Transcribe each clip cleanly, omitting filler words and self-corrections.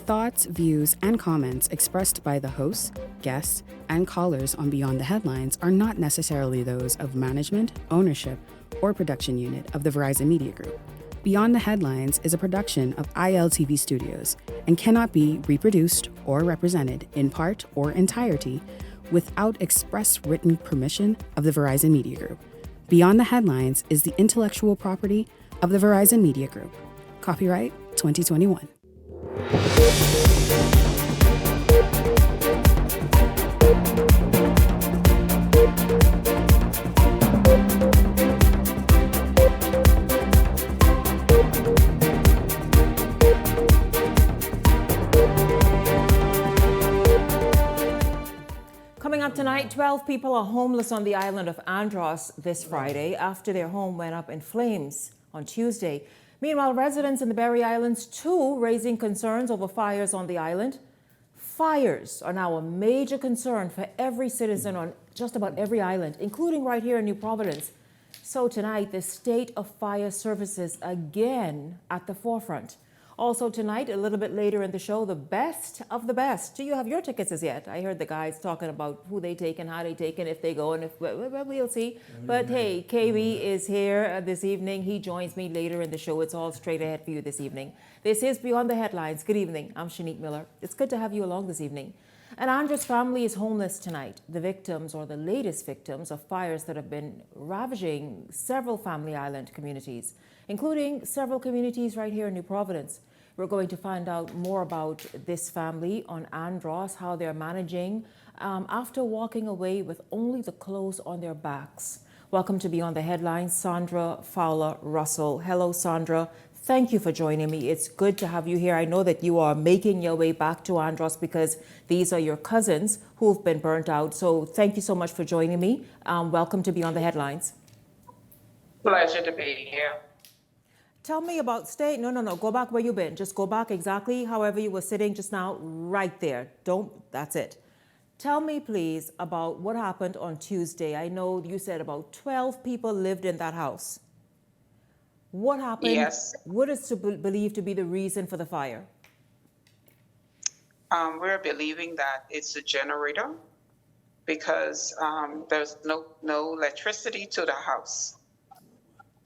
thoughts, views, and comments expressed by the hosts, guests, and callers on Beyond the Headlines are not necessarily those of management, ownership, or production unit of the Verizon Media Group. Beyond the Headlines is a production of ILTV Studios and cannot be reproduced or represented in part or entirety without express written permission of the Verizon Media Group. Beyond the Headlines is the intellectual property of the Verizon Media Group. Copyright 2021. Coming up tonight, 12 people are homeless on the island of Andros this Friday after their home went up in flames on Tuesday. Meanwhile, residents in the Berry Islands, too, raising concerns over fires on the island. Fires are now a major concern for every citizen on just about every island, including right here in New Providence. So tonight, the state of fire services again at the forefront. Also tonight, a little bit later in the show, the best of the best. Do you have your tickets as yet? I heard the guys talking about who they take and how they take and if they go, and if we'll see. But hey, KB is here this evening. He joins me later in the show. It's all straight ahead for you this evening. This is Beyond the Headlines. Good evening. I'm Shanique Miller. It's good to have you along this evening. An Andros family is homeless tonight. The victims, or the latest victims, of fires that have been ravaging several Family Island communities, including several communities right here in New Providence. We're going to find out more about this family on Andros, how they're managing after walking away with only the clothes on their backs. Welcome to Beyond the Headlines, Sandra Russell. Hello, Sandra. Thank you for joining me. It's good to have you here. I know that you are making your way back to Andros because these are your cousins who've been burnt out. So thank you so much for joining me. Welcome to Beyond the Headlines. Pleasure to be here. Tell me about No, go back where you've been. Just go back exactly however you were sitting just now, right there. That's it. Tell me, please, about what happened on Tuesday. I know you said about 12 people lived in that house. What happened? Yes. What is believed to be the reason for the fire? We're believing that it's a generator because there's no electricity to the house.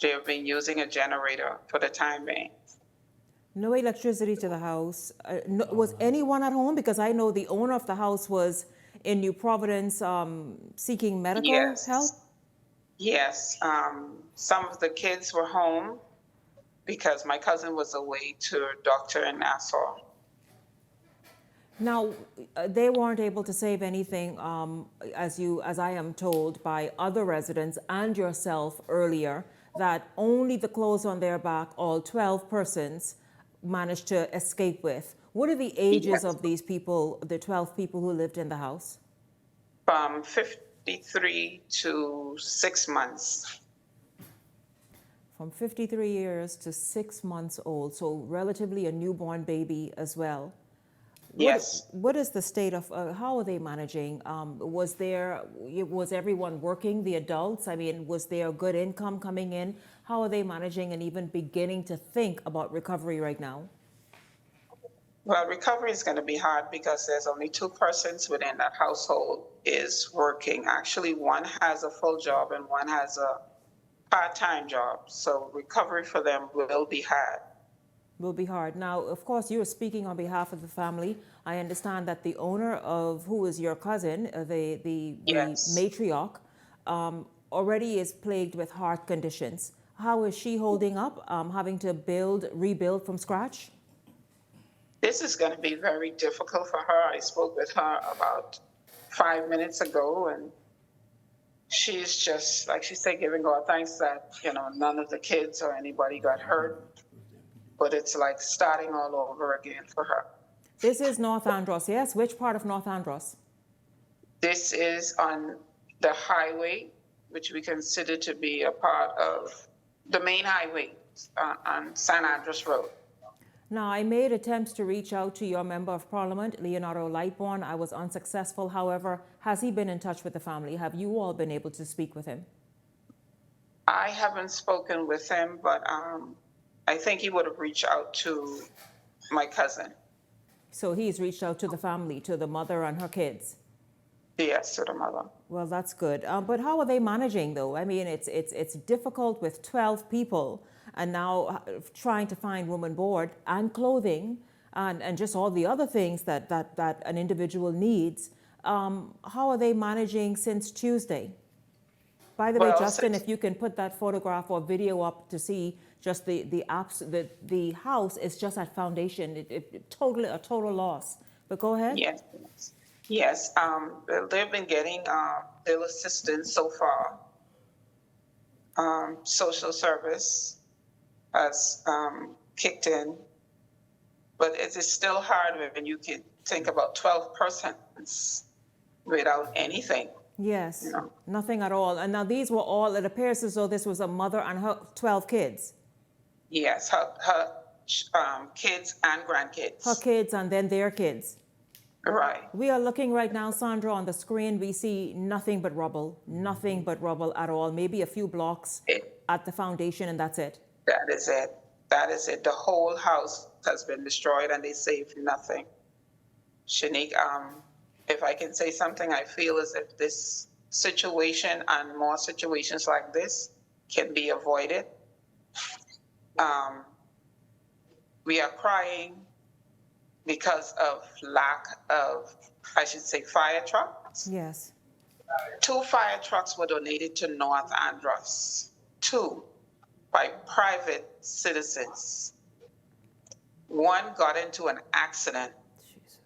They've been using a generator for the time being. No electricity to the house. Was anyone at home? Because I know the owner of the house was in New Providence seeking medical help. Yes. Some of the kids were home because my cousin was away to a doctor in Nassau. Now, they weren't able to save anything, as I am told by other residents and yourself earlier, that only the clothes on their back, all 12 persons, managed to escape with. What are the ages of these people, the 12 people who lived in the house? From 53 to 6 months. From 53 years to 6 months old, so relatively a newborn baby as well. Yes. What is the state of, how are they managing? Was everyone working, the adults? I mean, was there good income coming in? How are they managing and even beginning to think about recovery right now? Well, recovery is going to be hard because there's only 2 persons within that household is working. Actually, one has a full job and one has a part-time job. So recovery for them will be hard. Will be hard. Now, of course, you are speaking on behalf of the family. I understand that the owner of, who is your cousin, the matriarch, already is plagued with heart conditions. How is she holding up, having to rebuild from scratch? This is going to be very difficult for her. I spoke with her about 5 minutes ago, and she's just, like she said, giving God thanks that, none of the kids or anybody got hurt. But it's like starting all over again for her. This is North Andros, yes? Which part of North Andros? This is on the highway, which we consider to be a part of the main highway on San Andros Road. Now, I made attempts to reach out to your Member of Parliament, Leonardo Lightbourne. I was unsuccessful. However, has he been in touch with the family? Have you all been able to speak with him? I haven't spoken with him, but I think he would have reached out to my cousin. So he's reached out to the family, to the mother and her kids. Yes, to the mother. Well, that's good. But how are they managing, though? I mean, it's difficult with 12 people, and now trying to find room and board and clothing and just all the other things that an individual needs. How are they managing since Tuesday? By the way, Well, Justin, if you can put that photograph or video up to see just the house is just at foundation. It totally a total loss. But go ahead. Yes, yes. They've been getting little assistance so far. Social service has kicked in, but it is still hard when you can think about 12 persons without anything. Yes, You know? nothing at all. And now these were all, it appears as though this was a mother and her 12 kids. Yes, her kids and grandkids. Her kids and then their kids. Right. We are looking right now, Sandra, on the screen. We see nothing but rubble at all. Maybe a few blocks at the foundation, and that's it. That is it. That is it. The whole house has been destroyed, and they saved nothing. Shanique, if I can say something, I feel as if this situation and more situations like this can be avoided. We are crying because of lack of, I should say, fire trucks. Yes. 2 fire trucks were donated to North Andros. 2 by private citizens. 1 got into an accident, Jesus.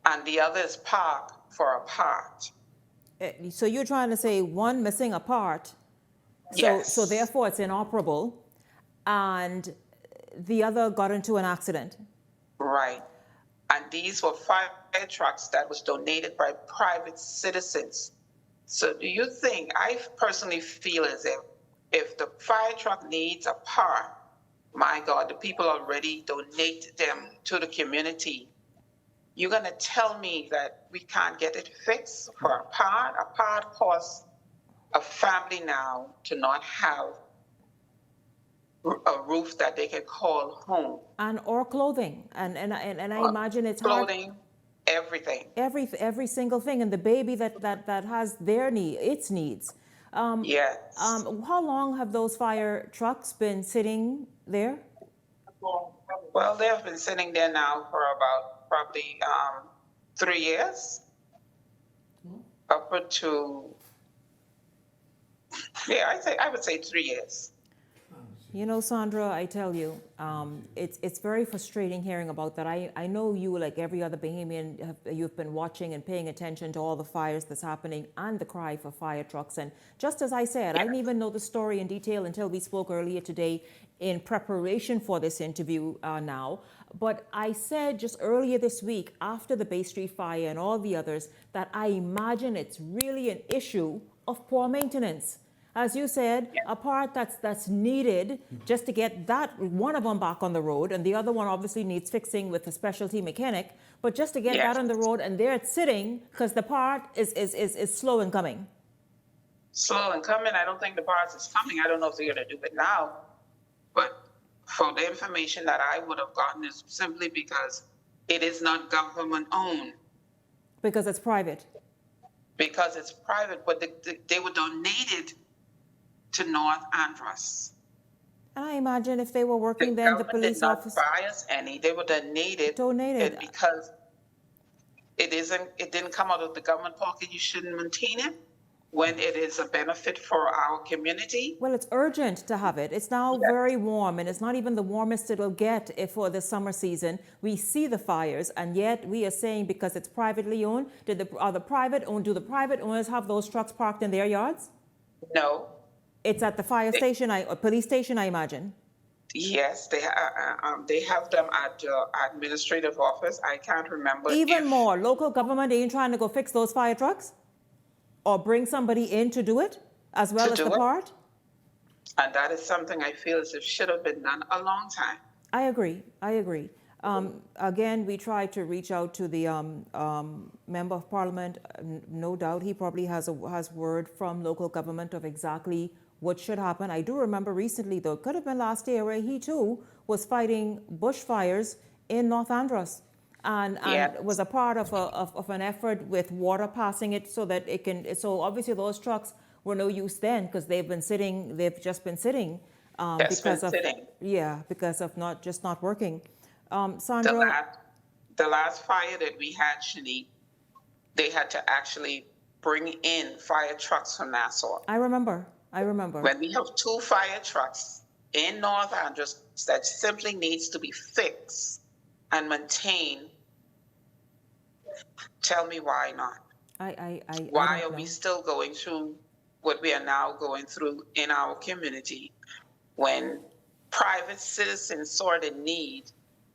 and the other is parked for a part. So you're trying to say one missing a part, Yes. so therefore it's inoperable, and the other got into an accident. Right. And these were fire trucks that was donated by private citizens. So do you think, I personally feel as if the fire truck needs a part, my God, the people already donate them to the community. You're going to tell me that we can't get it fixed for a part? A part costs a family now to not have a roof that they can call home. And or clothing, and I imagine it's hard. Clothing, everything. Every single thing, and the baby that has its needs. Yes. How long have those fire trucks been sitting there? Well, they've been sitting there now for about probably 3 years. Up to, yeah, I would say 3 years. You know, Sandra, I tell you, it's very frustrating hearing about that. I know you, like every other Bahamian, you've been watching and paying attention to all the fires that's happening and the cry for fire trucks. And just as I said, I didn't even know the story in detail until we spoke earlier today in preparation for this interview now. But I said just earlier this week, after the Bay Street fire and all the others, that I imagine it's really an issue of poor maintenance. As you said, a part that's needed just to get that one of them back on the road, and the other one obviously needs fixing with a specialty mechanic, but just to get that on the road, and there it's sitting because the part is slow in coming. Slow in coming. I don't think the parts is coming. I don't know if they're going to do it now. But for the information that I would have gotten is simply because it is not government owned. Because it's private. Because it's private, but they were donated to North Andros. And I imagine if they were working then, the police did not officer. buy us any. They were donated. Donated. And because it didn't come out of the government pocket, you shouldn't maintain it when it is a benefit for our community. Well, it's urgent to have it. It's now very warm, and it's not even the warmest it'll get for the summer season. We see the fires, and yet we are saying because it's privately owned, do the private owners have those trucks parked in their yards? No. It's at the fire station, or police station, I imagine. Yes, they have them at the administrative office. I can't remember. Even more, local government ain't trying to go fix those fire trucks? Or bring somebody in to do it, as well as the part? And that is something I feel as if should have been done a long time. I agree. Again, we tried to reach out to the member of parliament. No doubt he probably has word from local government of exactly what should happen. I do remember recently, though, it could have been last year, where he too was fighting bushfires in North Andros. and was a part of an effort with water passing it so that it can. So obviously those trucks were no use then because they've just been sitting because of not working. Sandra, the last fire that we had, Shanique, they had to actually bring in fire trucks from Nassau. I remember. When we have 2 fire trucks in North Andros that simply needs to be fixed and maintained, tell me why not? Why are we still going through what we are now going through in our community when private citizens saw the need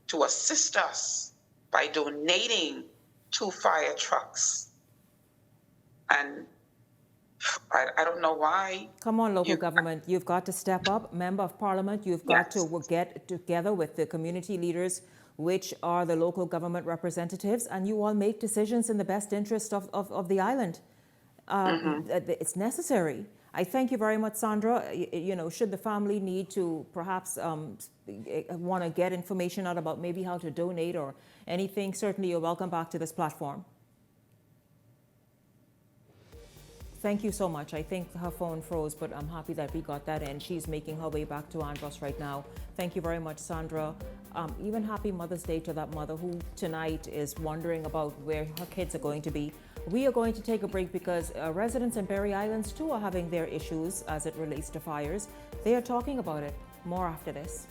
to assist us by donating 2 fire trucks? And I don't know why. Come on, local government. You've got to step up. Member of Parliament, you've got to get together with the community leaders, which are the local government representatives, and you all make decisions in the best interest of the island. It's necessary. I thank you very much, Sandra. Should the family need to perhaps want to get information out about maybe how to donate or anything, certainly you're welcome back to this platform. Thank you so much. I think her phone froze, but I'm happy that we got that in. She's making her way back to Andros right now. Thank you very much, Sandra. Even happy Mother's Day to that mother who tonight is wondering about where her kids are going to be. We are going to take a break because residents in Berry Islands too are having their issues as it relates to fires. They are talking about it. More after this.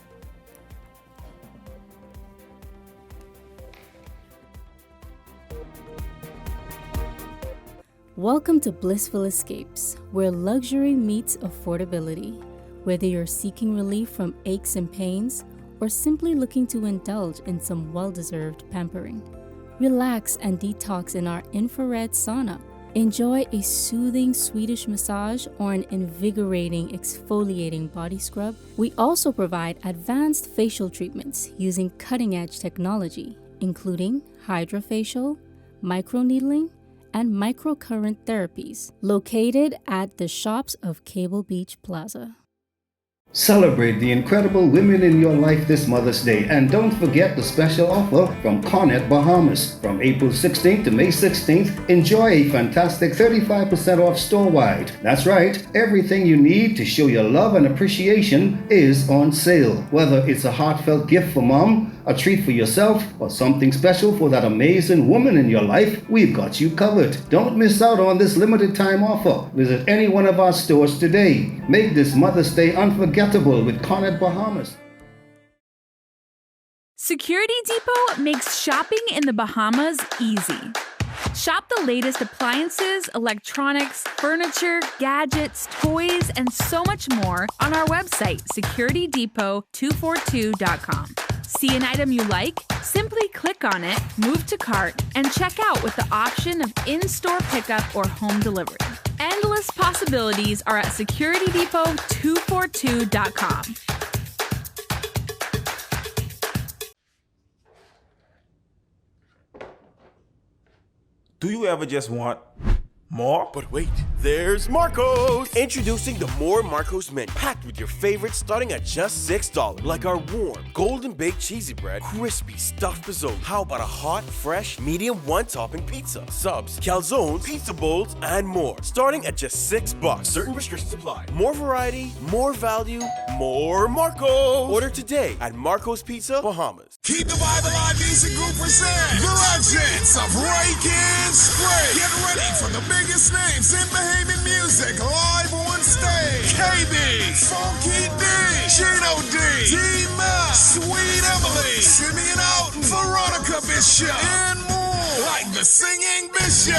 Welcome to Blissful Escapes, where luxury meets affordability. Whether you're seeking relief from aches and pains or simply looking to indulge in some well-deserved pampering, relax and detox in our infrared sauna. Enjoy a soothing Swedish massage or an invigorating exfoliating body scrub. We also provide advanced facial treatments using cutting-edge technology, including hydrofacial, microneedling, and microcurrent therapies, located at the shops of Cable Beach Plaza. Celebrate the incredible women in your life this Mother's Day, and don't forget the special offer from Cornet Bahamas. From April 16th to May 16th, enjoy a fantastic 35% off store-wide. That's right, everything you need to show your love and appreciation is on sale. Whether it's a heartfelt gift for mom, a treat for yourself, or something special for that amazing woman in your life, we've got you covered. Don't miss out on this limited time offer. Visit any one of our stores today. Make this Mother's Day unforgettable with Cornet Bahamas. Security Depot makes shopping in the Bahamas easy. Shop the latest appliances, electronics, furniture, gadgets, toys, and so much more on our website, securitydepot242.com. See an item you like? Simply click on it, move to cart, and check out with the option of in-store pickup or home delivery. Endless possibilities are at securitydepot242.com. Do you ever just want more? But wait, there's Marco's! Introducing the More Marco's Mint, packed with your favorites starting at just $6. Like our warm, golden baked cheesy bread, crispy stuffed pizzoli. How about a hot, fresh, medium one-topping pizza? Subs, calzones, pizza bowls, and more. Starting at just $6. Certain restrictions apply. More variety, more value, more Marco's! Order today at Marco's Pizza, Bahamas. Keep the Vibe Alive Music Group present the legends of Rake and Spray. Get ready for the biggest names in Bahamian music live on stage. KB, Funky D, Chino D, D-Ma, Sweet Emily, Simeon Alton, Veronica Bishop, and more like the Singing Bishop.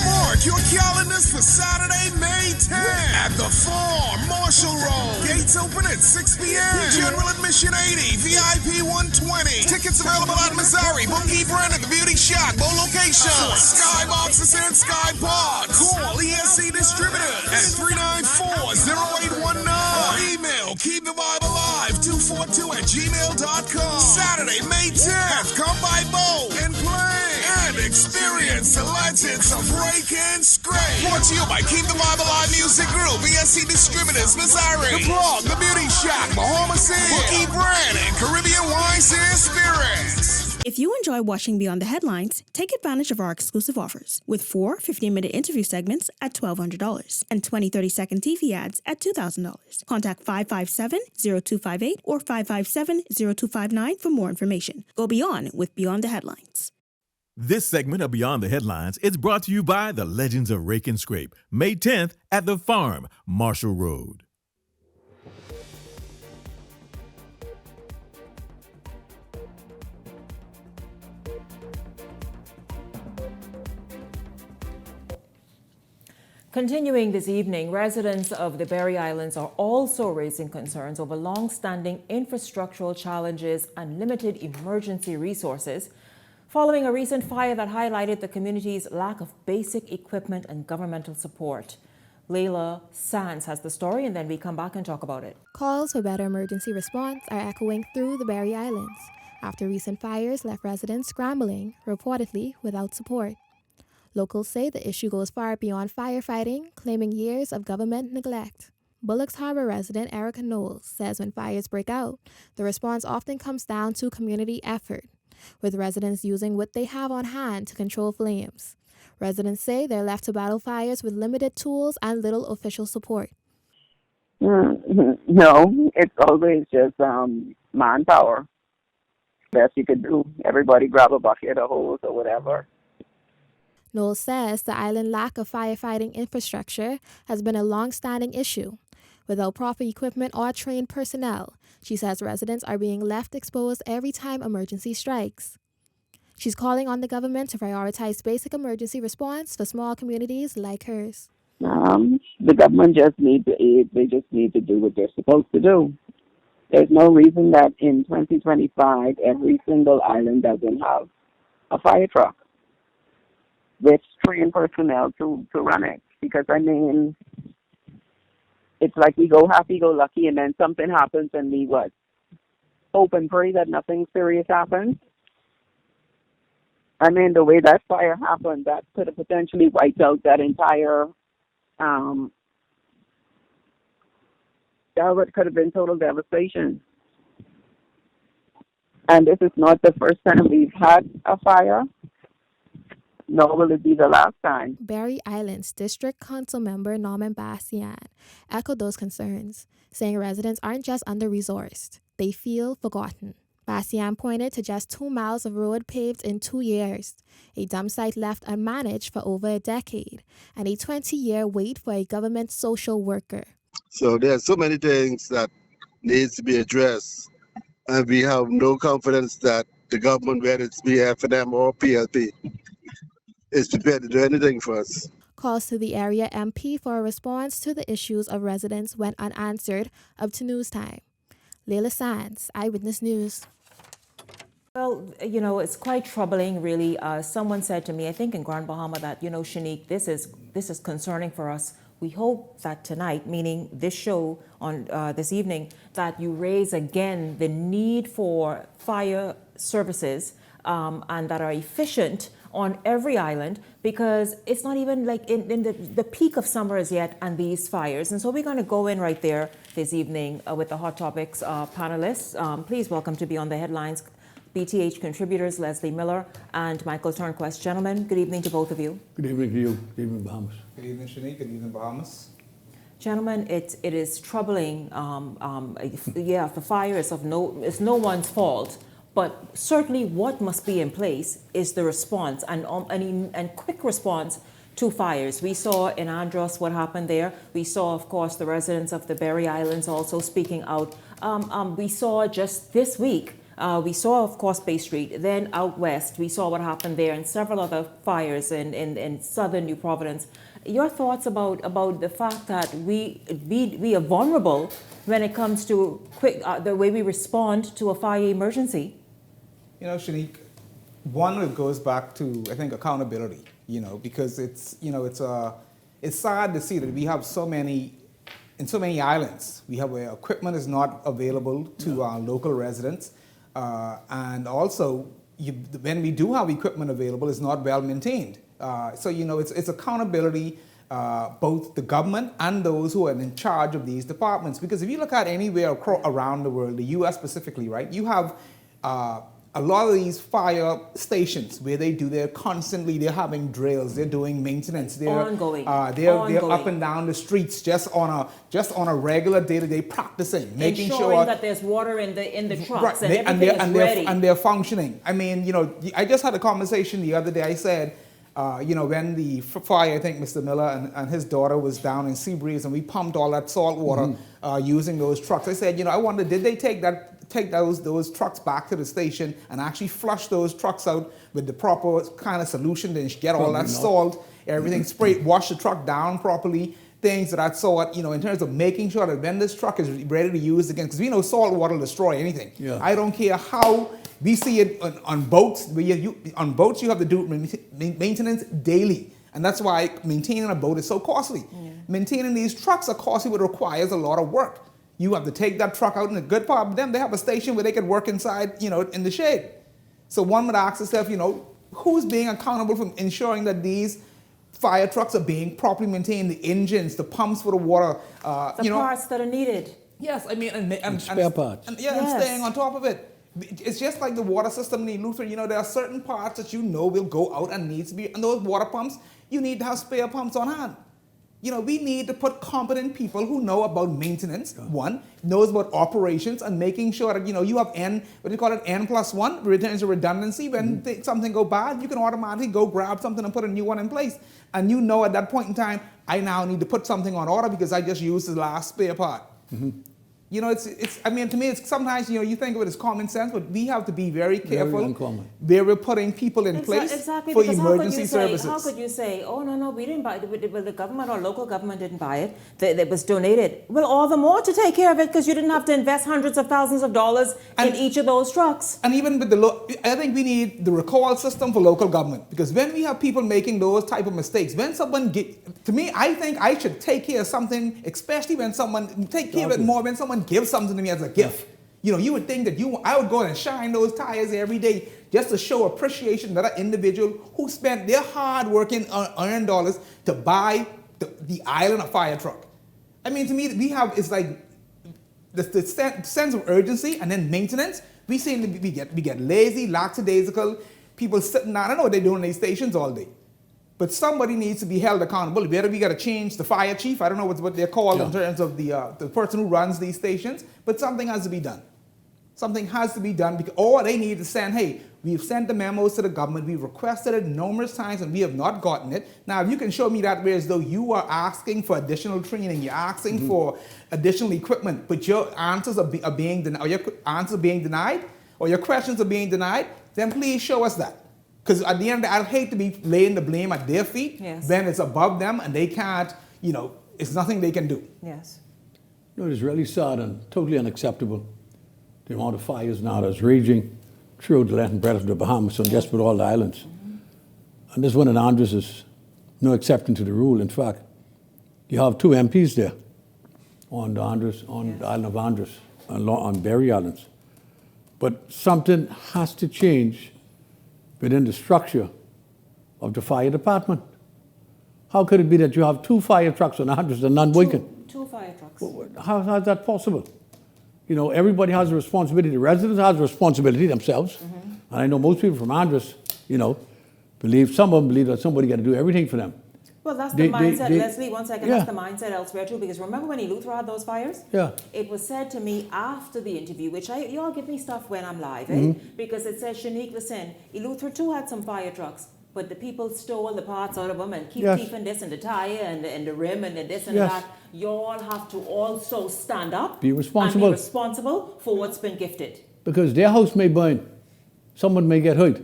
Mark your calendars for Saturday, May 10th at the Farm, Marshall Road. Gates open at 6 p.m. General admission 80, VIP 120. Tickets available at Missouri, Bookie Brand at the Beauty Shack, both locations. Skyboxes and Skypod. Call ESC Distributors at 394-0819. Or email keepthevibealive242@gmail.com. Saturday, May 10th. Come by boat and play and experience the legends of Rake and Scrape. Brought to you by Keep the Vibe Alive Music Group, ESC Distributors, Missouri, The Plug, The Beauty Shack, Bahamas, Bookie Brand, and Caribbean Wines and Spirits. If If you enjoy watching Beyond the Headlines, take advantage of our exclusive offers with 4 15-minute interview segments at $1,200 and 20 30-second TV ads at $2,000. Contact 557-0258 or 557-0259 for more information. Go beyond with Beyond the Headlines. This segment of Beyond the Headlines is brought to you by the Legends of Rake and Scrape, May 10th at the Farm, Marshall Road. Continuing this evening, residents of the Berry Islands are also raising concerns over long-standing infrastructural challenges and limited emergency resources following a recent fire that highlighted the community's lack of basic equipment and governmental support. Layla Sands has the story, and then we come back and talk about it. Calls for better emergency response are echoing through the Berry Islands after recent fires left residents scrambling, reportedly without support. Locals say the issue goes far beyond firefighting, claiming years of government neglect. Bullocks Harbor resident Erica Knowles says when fires break out, the response often comes down to community effort, with residents using what they have on hand to control flames. Residents say they're left to battle fires with limited tools and little official support. No, it's always just manpower. Best you could do. Everybody grab a bucket, a hose, or whatever. Knowles says the island's lack of firefighting infrastructure has been a long-standing issue. Without proper equipment or trained personnel, she says residents are being left exposed every time emergency strikes. She's calling on the government to prioritize basic emergency response for small communities like hers. The government just need to aid. They just need to do what they're supposed to do. There's no reason that in 2025 every single island doesn't have a fire truck with trained personnel to run it. Because, I mean, it's like we go happy-go-lucky and then something happens and we, hope and pray that nothing serious happens. I mean, the way that fire happened, that could have potentially wiped out that entire, that could have been total devastation. And this is not the first time we've had a fire. Nor will it be the last time. Berry Islands District Council member Norman Bastian echoed those concerns, saying residents aren't just under-resourced, they feel forgotten. Bastian pointed to just 2 miles of road paved in 2 years, a dump site left unmanaged for over a decade, and a 20-year wait for a government social worker. So there are so many things that needs to be addressed, and we have no confidence that the government, whether it's BFM or PLP, is prepared to do anything for us. Calls to the area MP for a response to the issues of residents went unanswered up to news time. Layla Sands, Eyewitness News. Well, you know, it's quite troubling, really. Someone said to me, I think in Grand Bahama, that, you know, Shanique, this is concerning for us. We hope that tonight, meaning this show on this evening, that you raise again the need for fire services and that are efficient on every island, because it's not even like in the peak of summer as yet, and these fires. And so we're going to go in right there this evening with the Hot Topics panelists. Please welcome to Beyond the Headlines BTH contributors Leslie Miller and Michael Turnquest. Gentlemen, good evening to both of you. Good evening to you. Good evening, Bahamas. Good evening, Shanique. Good evening, Bahamas. Gentlemen, it is troubling. The fire is it's no one's fault. But certainly what must be in place is the response and quick response to fires. We saw in Andros what happened there. We saw, of course, the residents of the Berry Islands also speaking out. We saw just this week, we saw, of course, Bay Street. Then out west, we saw what happened there, and several other fires in southern New Providence. Your thoughts about the fact that we are vulnerable when it comes to the way we respond to a fire emergency? You know, Shanique, one, it goes back to, I think, accountability, you know, because it's sad to see that we have in so many islands, we have where equipment is not available to our local residents. And also, when we do have equipment available, it's not well maintained. So, you know, it's accountability, both the government and those who are in charge of these departments. Because if you look at anywhere around the world, the U.S. specifically, right, you have a lot of these fire stations where they're having drills, they're doing maintenance, they're ongoing. They're up and down the streets just on a regular day-to-day practicing, making sure that there's water in the trucks, right, and everything is ready. And they're functioning. I mean, I just had a conversation the other day. I said, when the fire, I think Mr. Miller and his daughter was down in Seabreeze, and we pumped all that salt water using those trucks. I said, I wonder, did they take those trucks back to the station and actually flush those trucks out with the proper kind of solution, then get all that salt, everything sprayed, wash the truck down properly, things of that sort, in terms of making sure that when this truck is ready to use again, because we know salt water will destroy anything. Yeah. I don't care how. We see it on boats. On boats, you have to do maintenance daily. And that's why maintaining a boat is so costly. Yeah. Maintaining these trucks are costly, but requires a lot of work. You have to take that truck out, and the good part of them, they have a station where they can work inside, in the shade. So one would ask yourself, who's being accountable for ensuring that these fire trucks are being properly maintained, the engines, the pumps for the water. The parts that are needed. Yes, I mean, and spare parts. And staying on top of it. It's just like the water system in Luther. There are certain parts that will go out and needs to be, and those water pumps, you need to have spare pumps on hand. We need to put competent people who know about maintenance, knows about operations, and making sure that, you have N+1, returns of redundancy. When something go bad, you can automatically go grab something and put a new one in place. And at that point in time, I now need to put something on order because I just used the last spare part. Mm-hmm. I mean, to me, it's sometimes, you think of it as common sense, but we have to be very careful where we're putting people in place for emergency services. How could you say, oh, no, we didn't buy it, well, the government or local government didn't buy it, it was donated. Well, all the more to take care of it because you didn't have to invest hundreds of thousands of dollars in each of those trucks. And even with I think we need the recall system for local government, because when we have people making those type of mistakes, when someone to me, I think I should take care of something, especially when someone, take care of it more when someone gives something to me as a gift. You would think that I would go and shine those tires every day just to show appreciation to that individual who spent their hard-working earned dollars to buy the island a fire truck. I mean, to me, it's like the sense of urgency and then maintenance. We seem to we get lazy, lackadaisical, people sitting down. I know what they're doing in these stations all day. But somebody needs to be held accountable. Whether we got to change the fire chief, I don't know what they're called in terms of the person who runs these stations, but something has to be done. Something has to be done, or they need to send, hey, we've sent the memos to the government, we've requested it numerous times and we have not gotten it. Now, if you can show me that way as though you are asking for additional training, you're asking for additional equipment, but your answers are being denied, or your answers are being denied, or your questions are being denied, then please show us that. Because at the end of the day, I'd hate to be laying the blame at their feet. Yes. Then it's above them and they can't, it's nothing they can do. Yes. It is really sad and totally unacceptable. The amount of fires now that's raging throughout the length and breadth of the Bahamas and just with all the islands. Mm-hmm. And this one in Andros is no exception to the rule. In fact, you have 2 MPs there on the island of Andros, on Berry Islands. But something has to change within the structure of the fire department. How could it be that you have 2 fire trucks on Andros and none working? 2 fire trucks. How is that possible? Everybody has a responsibility. The residents have a responsibility themselves. Mm-hmm. And I know most people from Andros, some of them believe that somebody got to do everything for them. Well, that's the mindset, Leslie, one second, that's the mindset elsewhere too, because remember when Eleuthera had those fires? Yeah. It was said to me after the interview, which you all give me stuff when I'm live, because it says, Shanique, listen, Eleuthera too had some fire trucks, but the people stole the parts out of them and keep keeping this and the tire and the rim and the this and that. You all have to also stand up. Be responsible. And be responsible for what's been gifted. Because their house may burn. Someone may get hurt.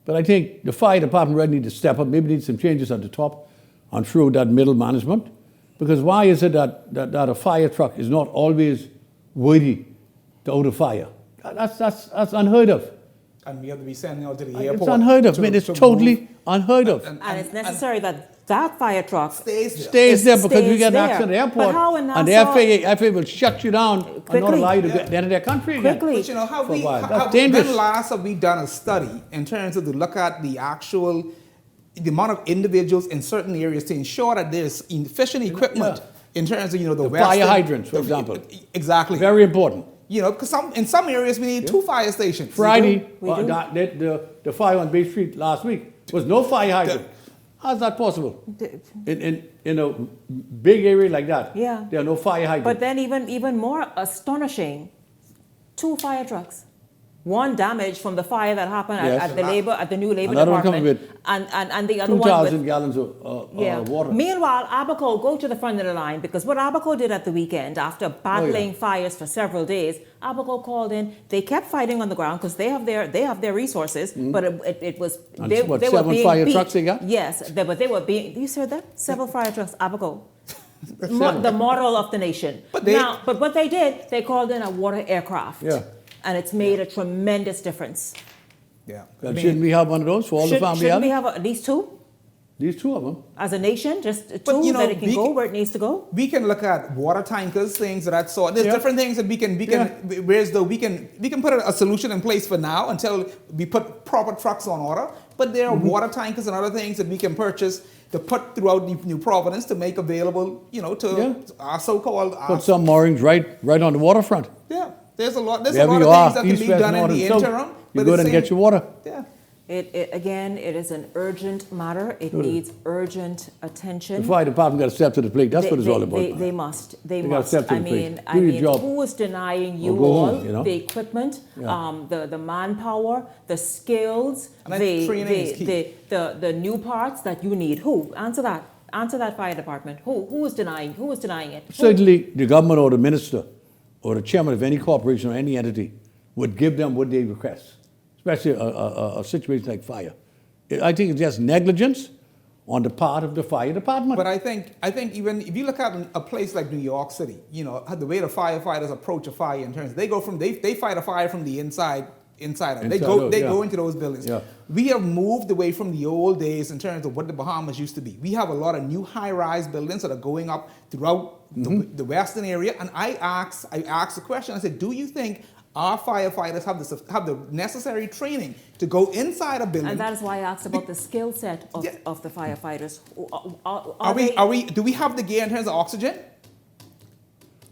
But I think the fire department really need to step up, maybe need some changes at the top and through that middle management. Because why is it that a fire truck is not always worthy to out a fire? That's unheard of. And we have to be sending out to the airport. It's unheard of. It's totally unheard of. And it's necessary that fire truck stays there because we get an accident at the airport. And the FAA will shut you down and not allow you to get into their country again. But when last have we done a study in terms of to look at the amount of individuals in certain areas to ensure that there's efficient equipment in terms of the fire hydrants, for example. Exactly. Very important. You know, because in some areas we need 2 fire stations. Friday, We do. the fire on Bay Street last week was no fire hydrant. How's that possible? In a big area like that, Yeah. there are no fire hydrants. But then even more astonishing, 2 fire trucks. One damaged from the fire that happened at the new labor Another one department, coming with and the other one 2,000 with gallons of water. Meanwhile, Abaco, go to the front of the line, because what Abaco did at the weekend, after battling fires for several days, Abaco called in. They kept fighting on the ground because they have their resources, but it was And they what, were 7 being fire beat. trucks they got? Yes, but they were being. You heard that? Several fire trucks, Abaco. The model of the nation. But what they did, they called in a water aircraft. Yeah. And it's made a tremendous difference. Yeah. Shouldn't we have one of those for all the family? Shouldn't we have at least 2? These 2 of them. As a nation, just 2 But, that it can go where it needs to go? We can look at water tankers, things of that sort. There's different things that we can whereas though we can put a solution in place for now until we put proper trucks on order. But there are water tankers and other things that we can purchase to put throughout New Providence to make available, to our so-called Put some moorings right on the waterfront. Yeah. There's a lot of Wherever things you that are, can east, be west, done in north, the and south, interim. you go there and get your water. Yeah. Again, it is an urgent matter. It needs urgent attention. The fire department got to step to the plate. That's what it's all about. They must. They gotta must. step to I the plate. mean, Do your job. who is denying Or you go all home, the equipment, the manpower, the skills, the new parts that you need? Who? Answer that. Answer that, fire department. Who is denying? Who is denying it? Who? Certainly, the government or the minister or the chairman of any corporation or any entity would give them what they request, especially a situation like fire. I think it's just negligence on the part of the fire department. But I think even if you look at a place like New York City, the way the firefighters approach a fire in terms, they fight a fire from the inside. They go into those buildings. Yeah. We have moved away from the old days in terms of what the Bahamas used to be. We have a lot of new high-rise buildings that are going up throughout the western area. And I asked the question. I said, do you think our firefighters have the necessary training to go inside a building? And that is why I asked about the skill set of the firefighters. Do we have the gear in terms of oxygen?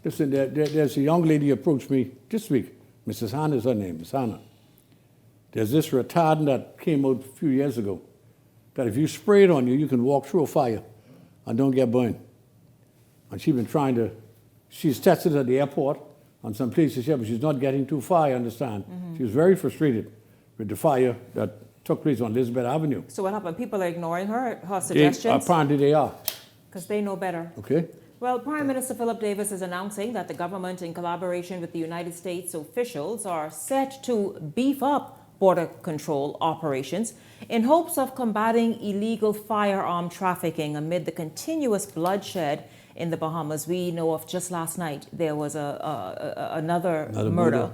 Listen, there's a young lady approached me this week. Mrs. Hannah is her name, Miss Hannah. There's this retardant that came out a few years ago that if you spray it on you, you can walk through a fire and don't get burned. And she's tested at the airport on some places here, but she's not getting too far, I understand. She was very frustrated with the fire that took place on Elizabeth Avenue. So what happened? People are ignoring her suggestions? Apparently they are. Because they know better. Okay. Well, Prime Minister Philip Davis is announcing that the government, in collaboration with the United States officials, are set to beef up border control operations in hopes of combating illegal firearm trafficking amid the continuous bloodshed in the Bahamas. We know of just last night there was another murder.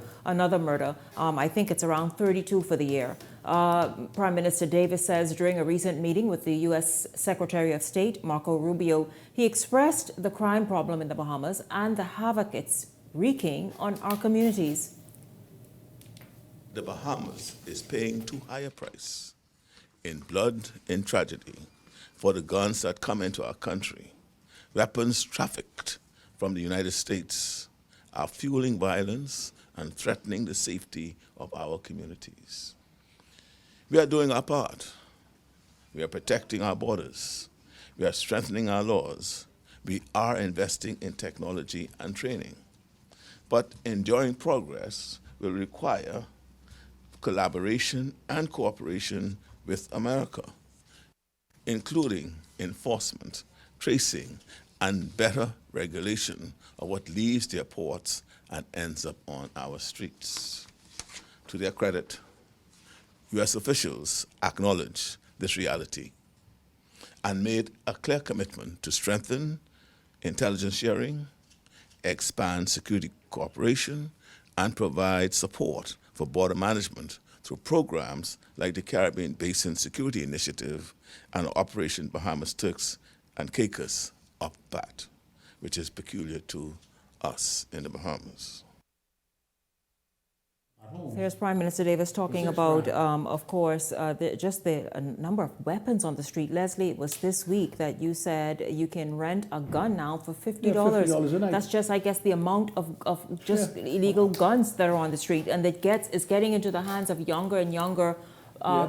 I think it's around 32 for the year. Prime Minister Davis says during a recent meeting with the U.S. Secretary of State, Marco Rubio, he expressed the crime problem in the Bahamas and the havoc it's wreaking on our communities. The Bahamas is paying too high a price in blood, in tragedy, for the guns that come into our country. Weapons trafficked from the United States are fueling violence and threatening the safety of our communities. We are doing our part. We are protecting our borders. We are strengthening our laws. We are investing in technology and training. But enduring progress will require collaboration and cooperation with America, including enforcement, tracing, and better regulation of what leaves their ports and ends up on our streets. To their credit, U.S. officials acknowledge this reality and made a clear commitment to strengthen intelligence sharing, expand security cooperation, and provide support for border management through programs like the Caribbean Basin Security Initiative and Operation Bahamas Turks and Caicos UPBAT, which is peculiar to us in the Bahamas. Here's Prime Minister Davis talking about, of course, the number of weapons on the street. Leslie, it was this week that you said you can rent a gun now for $50. $50 a night. That's just, I guess, the amount of just illegal guns that are on the street, and it's getting into the hands of younger and younger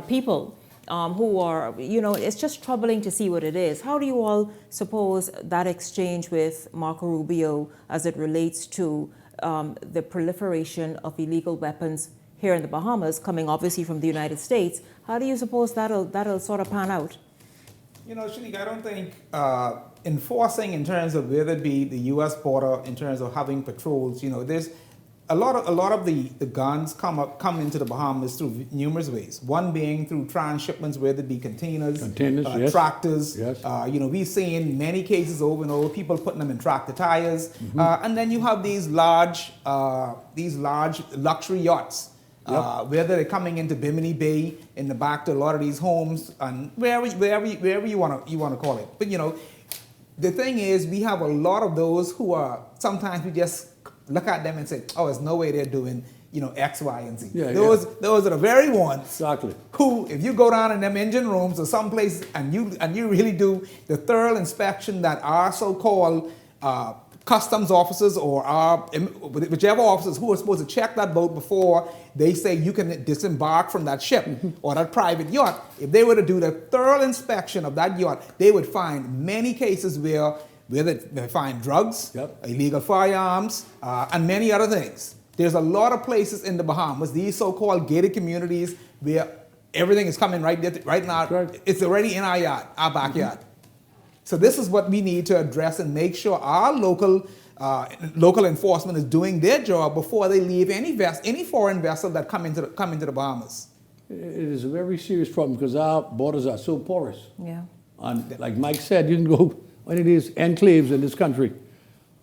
people who are, it's just troubling to see what it is. How do you all suppose that exchange with Marco Rubio as it relates to the proliferation of illegal weapons here in the Bahamas, coming obviously from the United States? How do you suppose that'll sort of pan out? Shanique, I don't think enforcing in terms of whether it be the U.S. border, in terms of having patrols, there's a lot of the guns come into the Bahamas through numerous ways. One being through transshipments, whether it be containers, yes. tractors. Yes. We've seen many cases over and over, people putting them in tractor tires, and then you have these large luxury yachts. Whether they're coming into Bimini Bay in the back to a lot of these homes, and wherever you want to call it. But the thing is, we have a lot of those who are sometimes we just look at them and say, oh, there's no way they're doing, X, Y, and Z. Those are the very ones who, if you go down in them engine rooms or someplace and you really do the thorough inspection that our so-called customs officers or our whichever officers who are supposed to check that boat before they say you can disembark from that ship or that private yacht, if they were to do the thorough inspection of that yacht, they would find many cases where they find drugs, illegal firearms, and many other things. There's a lot of places in the Bahamas, these so-called gated communities, where everything is coming right now. It's already in our yard, our backyard. So this is what we need to address and make sure our local enforcement is doing their job before they leave any foreign vessel that come into the Bahamas. It is a very serious problem because our borders are so porous. Yeah. And like Mike said, you can go one of these enclaves in this country,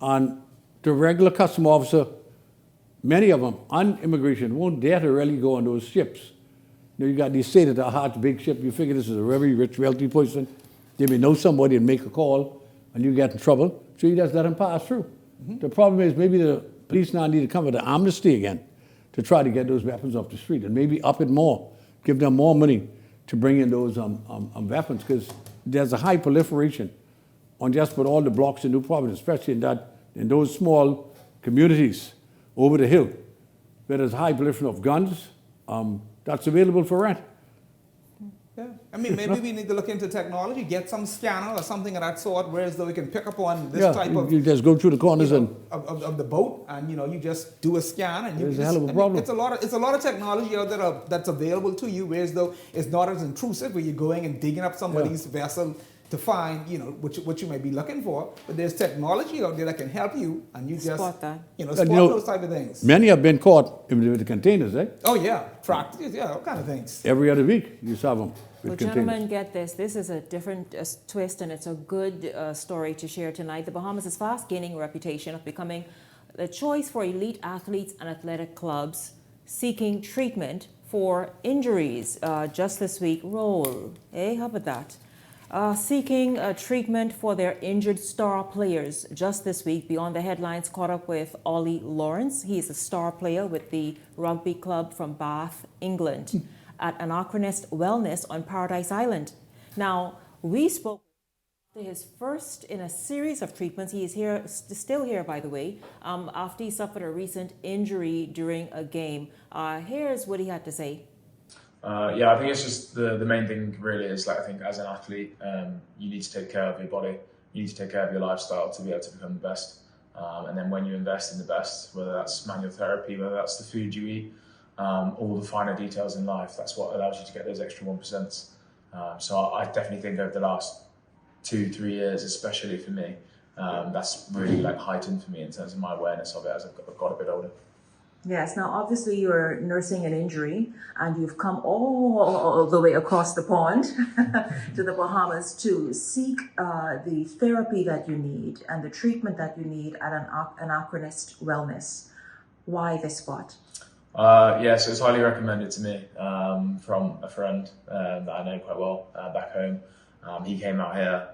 and the regular custom officer, many of them on immigration, won't dare to really go on those ships. You got these state of the art big ship. You figure this is a very rich, wealthy person. They may know somebody and make a call, and you get in trouble. So you just let them pass through. The problem is maybe the police now need to come with an amnesty again to try to get those weapons off the street and maybe up it more, give them more money to bring in those weapons, because there's a high proliferation on just about all the blocks in New Providence, especially in those small communities over the hill, where there's a high proliferation of guns that's available for rent. Yeah, I mean, maybe we need to look into technology, get some scanner or something of that sort, whereas though we can pick up on this type of... you just go through the corners of the boat, and you just do a scan, and it's a hell of a problem. It's a lot of technology out there that's available to you, whereas though it's not as intrusive, where you're going and digging up somebody's vessel to find, what you may be looking for. But there's technology out there that can help you, and you just spot that. Spot those type of things. Many have been caught with the containers, eh? Oh yeah, tractors, all kind of things. Every other week you saw them. Well, gentlemen, get this. This is a different twist, and it's a good story to share tonight. The Bahamas is fast gaining a reputation of becoming the choice for elite athletes and athletic clubs seeking treatment for injuries. Just this week, roll. How about that? Seeking treatment for their injured star players. Just this week, Beyond the Headlines caught up with Ollie Lawrence. He is a star player with the rugby club from Bath, England, at Anachronist Wellness on Paradise Island. Now, we spoke to his first in a series of treatments. He is still here, by the way, after he suffered a recent injury during a game. Here's what he had to say. I think it's just the main thing really is, I think as an athlete, you need to take care of your body. You need to take care of your lifestyle to be able to become the best. And then when you invest in the best, whether that's manual therapy, whether that's the food you eat, all the finer details in life, that's what allows you to get those extra 1%. So I definitely think over the last 2-3 years, especially for me, that's really heightened for me in terms of my awareness of it as I've got a bit older. Yes, now obviously you're nursing an injury and you've come all the way across the pond to the Bahamas to seek the therapy that you need and the treatment that you need at Anachronist Wellness. Why this spot? So it's highly recommended to me from a friend that I know quite well back home. He came out here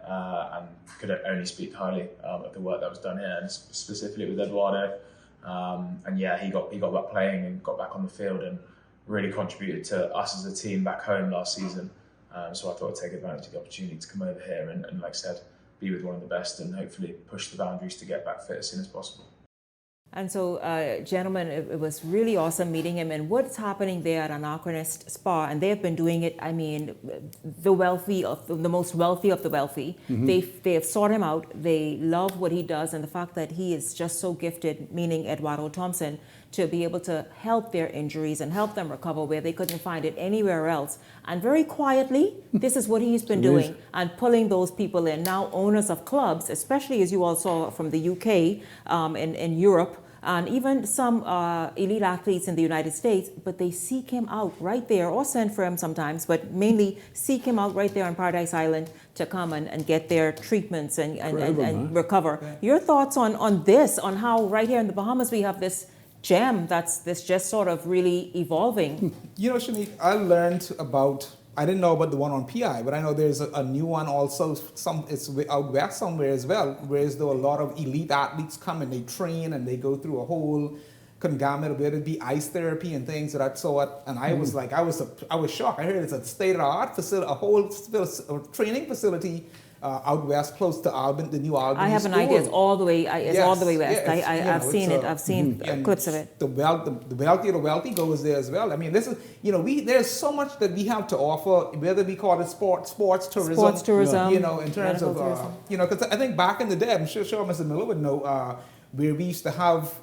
and could only speak highly of the work that was done here, and specifically with Eduardo. And yeah, he got back playing and got back on the field and really contributed to us as a team back home last season. So I thought I'd take advantage of the opportunity to come over here and like I said, be with one of the best and hopefully push the boundaries to get back fit as soon as possible. And so, gentlemen, it was really awesome meeting him. And what's happening there at Anachronist Spa, and they have been doing it, I mean, the most wealthy of the wealthy. They have sought him out. They love what he does, and the fact that he is just so gifted, meaning Eduardo Thompson, to be able to help their injuries and help them recover where they couldn't find it anywhere else. And very quietly, this is what he's been doing and pulling those people in. Now owners of clubs, especially as you all saw from the UK, in Europe, and even some elite athletes in the United States, but they seek him out right there, or send for him sometimes, but mainly seek him out right there on Paradise Island to come and get their treatments and recover. Yeah. Your thoughts on this, on how right here in the Bahamas we have this gem that's just sort of really evolving? You know, Shanique, I didn't know about the one on PI, but I know there's a new one also. It's out west somewhere as well, whereas there are a lot of elite athletes come and they train and they go through a whole congamut of whether it be ice therapy and things that I saw it, and I was like, I was shocked. I heard it's a state-of-the-art facility, a whole training facility out west, close to Albany, the new Albany. I have an idea. It's all the way. All the way west. Yeah, I've seen it. I've seen clips of it. The wealthy of the wealthy goes there as well. I mean, this is there's so much that we have to offer. Whether we call it sports tourism. Sports tourism. You know, in terms of because I think back in the day, I'm sure Mr. Miller would know where we used to have.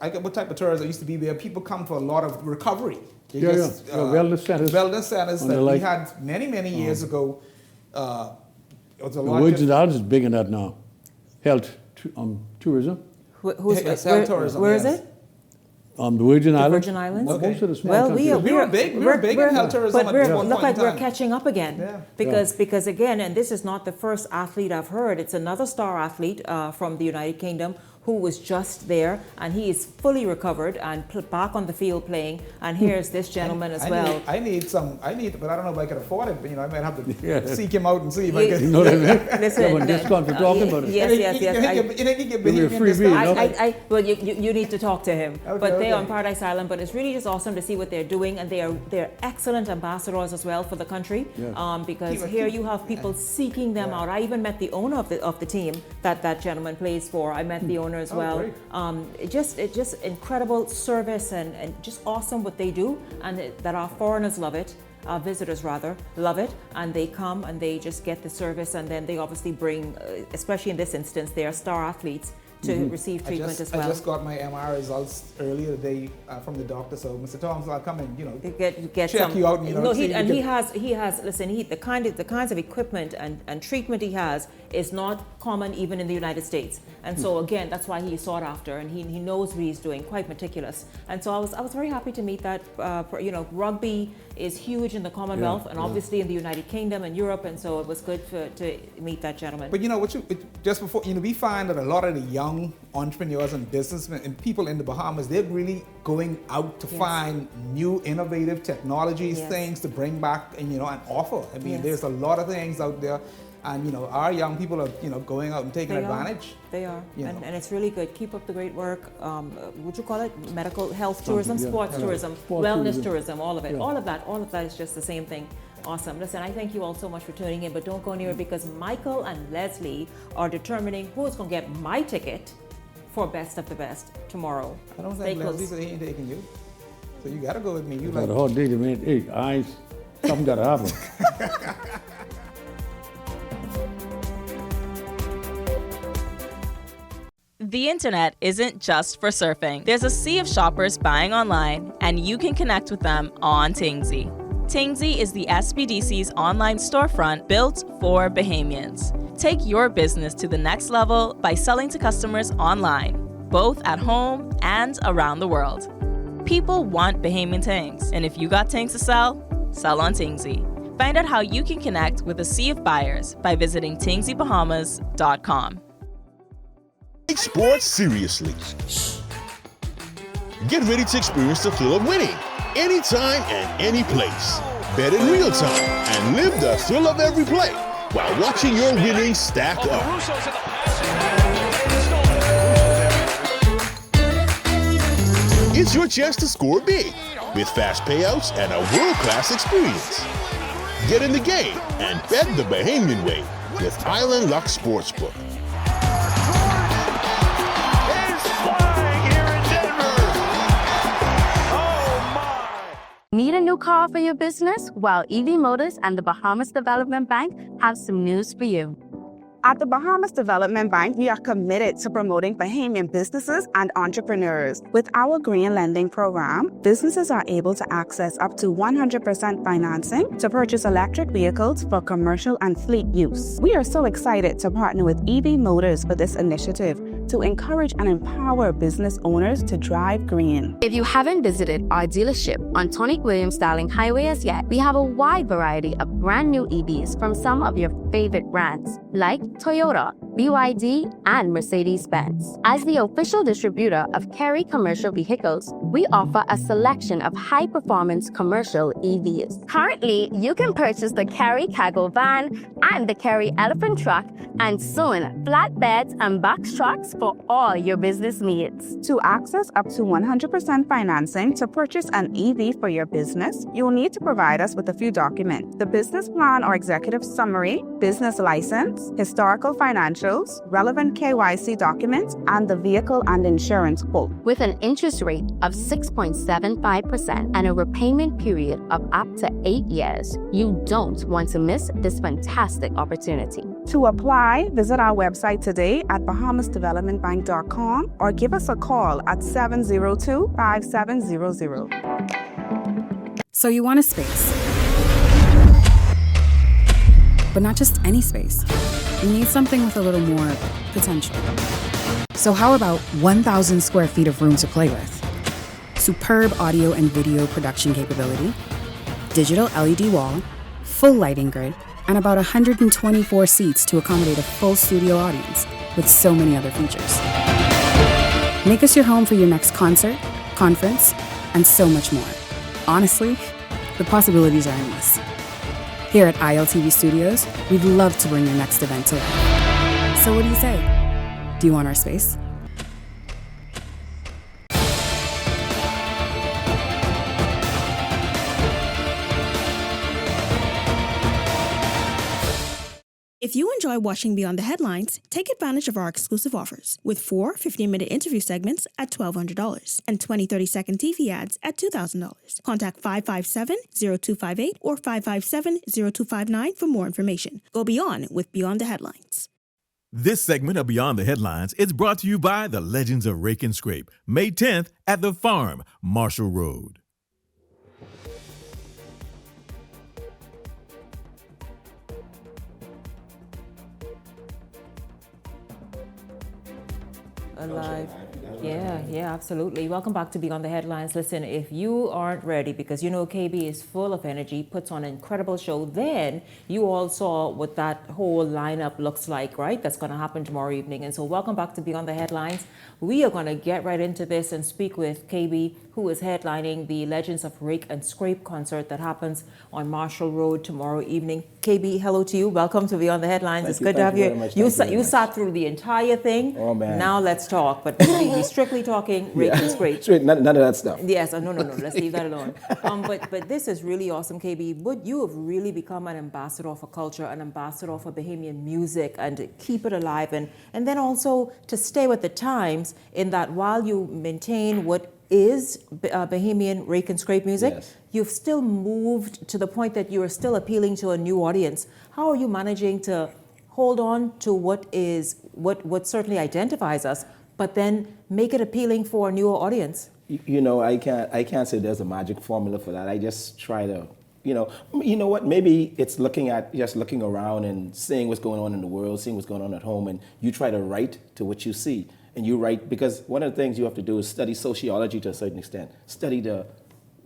I get what type of tourism used to be where people come for a lot of recovery. Wellness centers. Wellness centers that we had many years ago. The Virgin Islands is big in that now. Health tourism. Health tourism. Where is it? The Virgin Islands. Virgin Islands. Okay. Most of the small countries. We're big in health tourism. But look like we're catching up again. Because again, and this is not the first athlete I've heard. It's another star athlete from the United Kingdom who was just there, and he is fully recovered and back on the field playing. And here's this gentleman as well. I need, but I don't know if I can afford it. But I might have to seek him out and see if I can. You know what I mean? Listen, discount for talking about it. Yes. Give me a freebie. Well, you need to talk to him. But they're on Paradise Island. But it's really just awesome to see what they're doing, and they're excellent ambassadors as well for the country. Because here you have people seeking them out. I even met the owner of the team that gentleman plays for. I met the owner as well. It just incredible service and just awesome what they do, and that our foreigners love it, our visitors rather love it, and they come and they just get the service, and then they obviously bring, especially in this instance, they are star athletes to receive treatment as well. I just got my MRI results earlier today from the doctor, so Mr. Thompson, I'll come and get check some, you out. He has. Listen, the kinds of equipment and treatment he has is not common even in the United States, and so again, that's why he is sought after, and he knows what he's doing, quite meticulous. And so I was very happy to meet that. Rugby is huge in the Commonwealth and obviously in the United Kingdom and Europe, and so it was good to meet that gentleman. But just before, we find that a lot of the young entrepreneurs and businessmen and people in the Bahamas, they're really going out to find new innovative technologies, things to bring back and offer. I mean, there's a lot of things out there, and our young people are going out and taking advantage. They are, and it's really good. Keep up the great work. Would you call it medical health tourism, sports tourism, wellness tourism, all of it, all of that is just the same thing. Awesome. Listen, I thank you all so much for tuning in, but don't go anywhere because Michael and Leslie are determining who's going to get my ticket for Best of the Best tomorrow. I don't think Leslie said he ain't taking you. So you got to go with me. You got a hard day, man. Hey, something got to happen. The internet isn't just for surfing. There's a sea of shoppers buying online, and you can connect with them on Tingsy. Tingsy is the SBDC's online storefront built for Bahamians. Take your business to the next level by selling to customers online, both at home and around the world. People want Bahamian things, and if you got things to sell, sell on Tingsy. Find out how you can connect with a sea of buyers by visiting tingsybahamas.com. Take sports seriously. Get ready to experience the thrill of winning anytime and any place. Bet in real time and live the thrill of every play while watching your winnings stack up. It's your chance to score big with fast payouts and a world-class experience. Get in the game and bet the Bahamian way with Island Luck Sportsbook. Need a new car for your business? Well, EV Motors and the Bahamas Development Bank have some news for you. At the Bahamas Development Bank, we are committed to promoting Bahamian businesses and entrepreneurs. With our green lending program, businesses are able to access up to 100% financing to purchase electric vehicles for commercial and fleet use. We are so excited to partner with EV Motors for this initiative to encourage and empower business owners to drive green. If you haven't visited our dealership on Tonic Williams Starling Highway as yet, we have a wide variety of brand new EVs from some of your favorite brands like Toyota, BYD, and Mercedes-Benz. As the official distributor of Kerry commercial vehicles, we offer a selection of high-performance commercial EVs. Currently, you can purchase the Kerry Cargo Van and the Kerry Elephant Truck, and soon, flatbeds and box trucks for all your business needs. To access up to 100% financing to purchase an EV for your business, you will need to provide us with a few documents: the business plan or executive summary, business license, historical financials, relevant KYC documents, and the vehicle and insurance quote. With an interest rate of 6.75% and a repayment period of up to 8 years, you don't want to miss this fantastic opportunity. To apply, visit our website today at bahamasdevelopmentbank.com or give us a call at 702-5700. So you want a space. But not just any space. You need something with a little more potential. So how about 1,000 square feet of room to play with? Superb audio and video production capability, digital LED wall, full lighting grid, and about 124 seats to accommodate a full studio audience with so many other features. Make us your home for your next concert, conference, and so much more. Honestly, the possibilities are endless. Here at ILTV Studios, we'd love to bring your next event to life. So what do you say? Do you want our space? If you enjoy watching Beyond the Headlines, take advantage of our exclusive offers with 4 15-minute interview segments at $1,200 and 20 30-second TV ads at $2,000. Contact 557-0258 or 557-0259 for more information. Go beyond with Beyond the Headlines. This segment of Beyond the Headlines is brought to you by the Legends of Rake and Scrape, May 10th at the Farm, Marshall Road. Alive. Yeah, absolutely. Welcome back to Beyond the Headlines. Listen, if you aren't ready, because you know KB is full of energy, puts on an incredible show, then you all saw what that whole lineup looks like, right? That's going to happen tomorrow evening. And so welcome back to Beyond the Headlines. We are going to get right into this and speak with KB, who is headlining the Legends of Rake and Scrape concert that happens on Marshall Road tomorrow evening. KB, hello to you. Welcome to Beyond the Headlines. It's good to have you. You sat through the entire thing. Oh, man. Now let's talk. But we're strictly talking Rake and Scrape. Straight, none of that stuff. Yes, no. Let's leave that alone. But this is really awesome, KB. But you have really become an ambassador for culture, an ambassador for Bahamian music, and to keep it alive, and then also to stay with the times in that while you maintain what is Bahamian Rake and Scrape music, yes, you've still moved to the point that you are still appealing to a new audience. How are you managing to hold on to what certainly identifies us, but then make it appealing for a newer audience? You know, I can't say there's a magic formula for that. I just try to, you know what, maybe it's looking around and seeing what's going on in the world, seeing what's going on at home, and you try to write to what you see. And you write, because one of the things you have to do is study sociology to a certain extent, study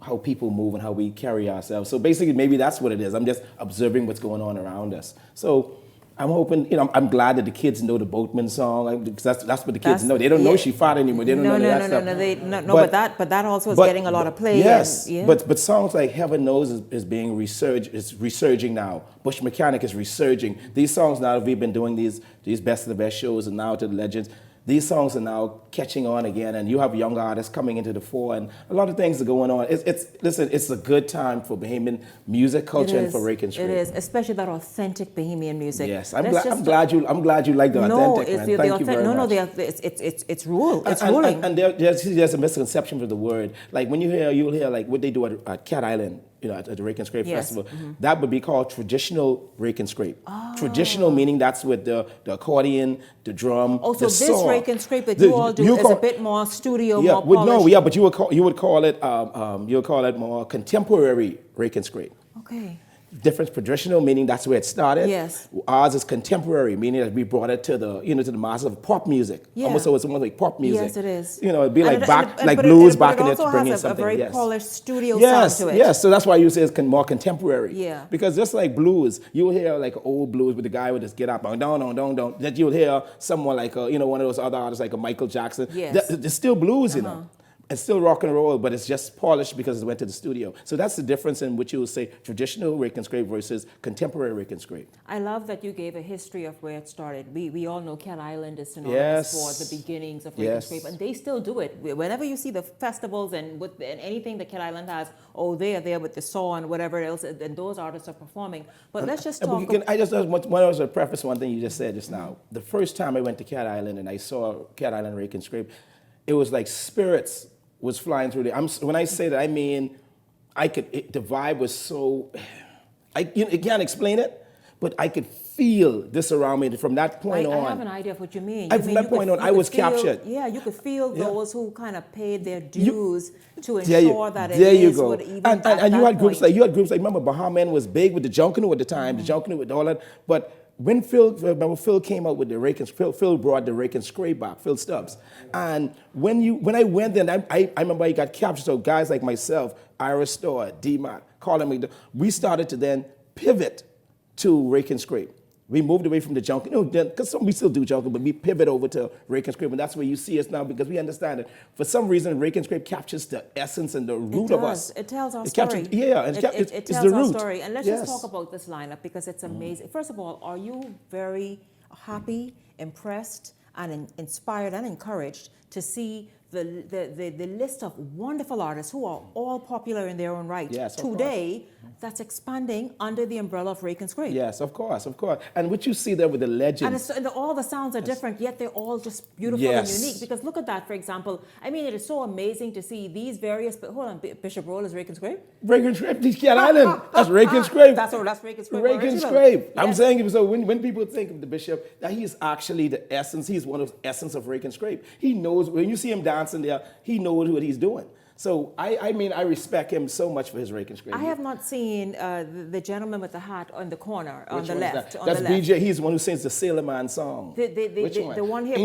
how people move and how we carry ourselves. So basically, maybe that's what it is. I'm just observing what's going on around us. So I'm hoping, I'm glad that the kids know the Boatman song, because that's what the kids know. They don't know she fought anymore. They don't know that stuff. But that also is getting a lot of play. Yes, but songs like Heaven Knows is being resurging now. Bush Mechanic is resurging. These songs now, we've been doing these Best of the Best shows, and now to the Legends. these songs are now catching on again, and you have young artists coming into the fore, and a lot of things are going on. It's a good time for Bahamian music culture and for Rake and Scrape. It is, especially that authentic Bahamian music. Yes, I'm glad you like the authentic. Man. Thank you very much. It's ruling. And there's a misconception with the word. Like when you'll hear like what they do at Cat Island. At the Rake and Scrape Festival, that would be called traditional Rake and Scrape. Oh. Traditional meaning that's with the accordion, the drum, so the saw. This Rake and Scrape that you all do is a bit more studio, more polished. But you would call it more contemporary Rake and Scrape. Okay. Different traditional meaning that's where it started. Yes. Ours is contemporary meaning that we brought it to the to the masses of pop music. Yeah. Almost so it's almost like pop music. Yes, it is. It'd be like blues back in it, bringing something. It also has a very polished studio sound to it. Yes. So that's why you say it's more contemporary. Yeah. Because just like blues, you'll hear like old blues with the guy with his get up and down. That you'll hear someone like one of those other artists like a Michael Jackson. Yes. It's still blues, It's still rock and roll, but it's just polished because it went to the studio. So that's the difference in which you would say traditional Rake and Scrape versus contemporary Rake and Scrape. I love that you gave a history of where it started. We all know Cat Island is synonymous for the beginnings of Rake and Scrape, and they still do it. Whenever you see the festivals and anything that Cat Island has, they are there with the saw and whatever else, and those artists are performing. But let's just talk. I just want to preface one thing you just said just now. The first time I went to Cat Island and I saw Cat Island Rake and Scrape, it was like spirits was flying through there. When I say that, I mean, the vibe was so, I can't explain it, but I could feel this around me from that point on. I have an idea of what you mean. From that point on, I was captured. Yeah, you could feel those who kind of paid their dues to ensure that it is what even and you had groups like, remember, Bahamian was big with the Junkanoo at the time, the Junkanoo with all that, but when Phil came out with the Rake and Phil brought the Rake and Scrape back, Phil Stubbs. And when I went there, I remember I got captured. So guys like myself, Ira Storr, D-Mac, Colin McDonald, we started to then pivot to Rake and Scrape. We moved away from the Junkanoo, because we still do Junkanoo, but we pivot over to Rake and Scrape, and that's where you see us now, because we understand that for some reason Rake and Scrape captures the essence and the root of us. It tells our story. It tells our story. And let's just talk about this lineup, because it's amazing. First of all, are you very happy, impressed, and inspired and encouraged to see the list of wonderful artists who are all popular in their own right today, that's expanding under the umbrella of Rake and Scrape? Yes, of course. And what you see there with the legends. And all the sounds are different, yet they're all just beautiful and unique. Because look at that, for example. I mean, it is so amazing to see these various... Hold on, Bishop Roll is Rake and Scrape? Rake and Scrape, Cat Island. That's Rake and Scrape. That's Rake and Scrape. Rake and Scrape. Yes. I'm saying, so when people think of the Bishop, that he's actually the essence, he's one of the essence of Rake and Scrape. He knows, when you see him dancing there, he knows what he's doing. So, I mean, I respect him so much for his Rake and Scrape. I have not seen the gentleman with the hat on the corner, on the left. That's BJ. He's the one who sings the Sailor Man song. Which one? The one here.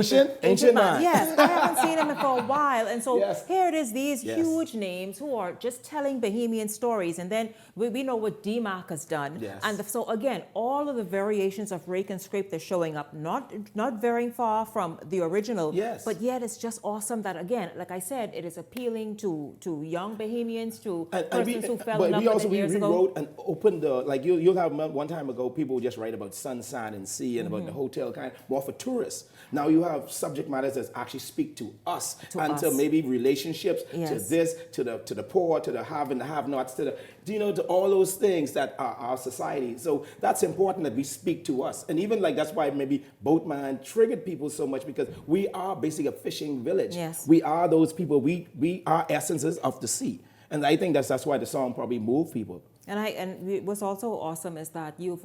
Ancient Man. Yes, I haven't seen him for a while. And so here it is, these huge names who are just telling Bahamian stories. And then we know what D-Mac has done. Yes. And so, again, all of the variations of Rake and Scrape, they're showing up, not very far from the original. Yes. But yet it's just awesome that, again, like I said, it is appealing to young Bahamians, to persons who fell in love with it years ago. We wrote and opened you'll have one time ago, people would just write about sunshine and sea and about the hotel kind, more for tourists. Now you have subject matters that actually speak to us, to maybe relationships, to this, to the poor, to the have and the have-nots, to all those things that are our society. So that's important that we speak to us. And even that's why maybe Boatman triggered people so much, because we are basically a fishing village. Yes. We are those people, we are essences of the sea. And I think that's why the song probably moved people. And what's also awesome is that you've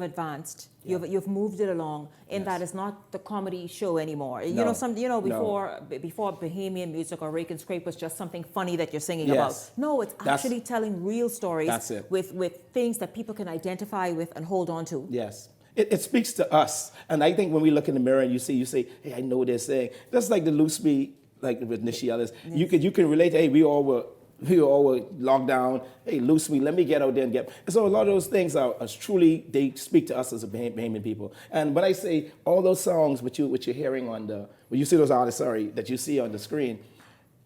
advanced. You've moved it along in that it's not the comedy show anymore. No. Before Bahamian music or Rake and Scrape was just something funny that you're singing about. No, it's actually telling real stories with things that people can identify with and hold on to. Yes. It speaks to us. And I think when we look in the mirror and you say, hey, I know what they're saying. That's like the loose me, like with Nishi Ellis. Yes. You can relate to, hey, we all were locked down. Hey, loose me, let me get out there and get. And so a lot of those things are truly, they speak to us as a Bahamian people. And when I say all those songs which you're hearing when you see those artists, that you see on the screen,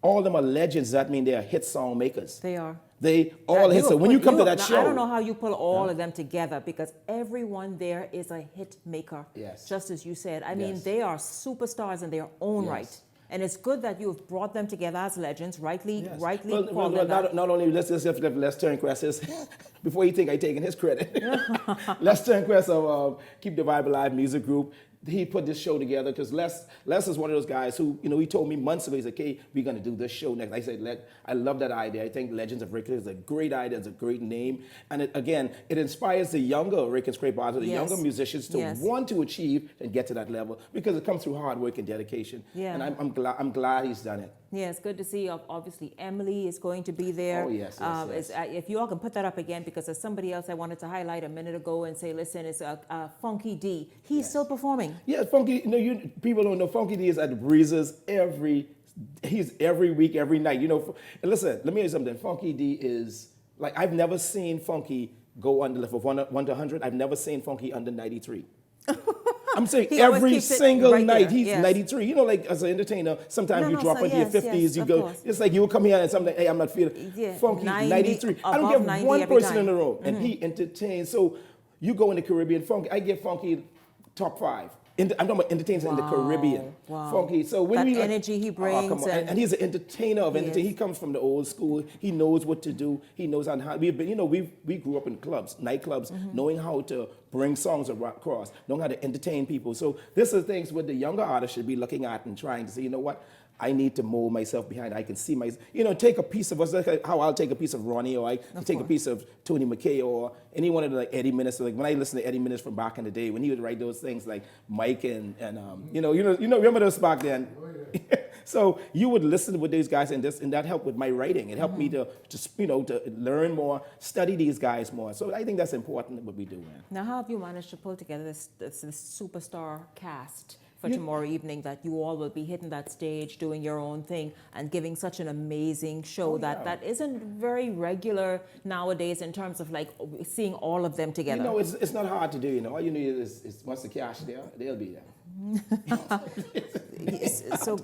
all of them are legends. That mean they are hit song makers. They are. They all hit. So when you come to that show, I don't know how you pull all of them together because everyone there is a hit maker. Yes. Just as you said. I mean, they are superstars in their own right. And it's good that you've brought them together as legends, rightly called them that. Not only let's Turnquest says before you think I taking his credit. Les Turnquest of Keep the Vibe Alive music group. He put this show together because Les is one of those guys who, he told me months ago, he's like, hey, we're going to do this show next. I said, I love that idea. I think Legends of Rick is a great idea. It's a great name. And it inspires the younger Rick and Scrape artists, the younger musicians to want to achieve and get to that level because it comes through hard work and dedication. Yeah. And I'm glad he's done it. Yeah, it's good to see. Obviously, Emily is going to be there. Oh, yes. If you all can put that up again, because there's somebody else I wanted to highlight a minute ago and say, listen, it's Funky D. He's still performing. Yeah, Funky. People don't know Funky D is at the Breezes he's every week, every night. Listen, let me tell you something. Funky D is like I've never seen Funky go under from 1 to 100. I've never seen Funky under 93. I'm saying every single night he's 93. Like as an entertainer, sometimes you drop into your 50s, you go, it's like you will come here and something, hey, I'm not feeling Funky 93. I don't get one person in the room, and he entertains. So you go in the Caribbean, Funky, I give Funky top 5. I'm talking about entertainers in the Caribbean. Wow. Funky. So when that energy he brings. And he's an entertainer of entertainment. He comes from the old school. He knows what to do. He knows how. We grew up in clubs, nightclubs, knowing how to bring songs across, knowing how to entertain people. So this is things what the younger artists should be looking at and trying to say, you know what? I need to mold myself behind. I can see take a piece of us, like how I'll take a piece of Ronnie, or I take a piece of Tony McKay, or any one of the Eddie Minister. Like when I listen to Eddie Minister from back in the day, when he would write those things like Mike and remember those back then. So you would listen with these guys, and that helped with my writing. It helped me to learn more, study these guys more. So I think that's important what we do, man. Now, how have you managed to pull together this superstar cast for tomorrow evening, that you all will be hitting that stage, doing your own thing, and giving such an amazing show that isn't very regular nowadays in terms of like seeing all of them together? It's not hard to do. All you need is once the cash there, they'll be there. That's a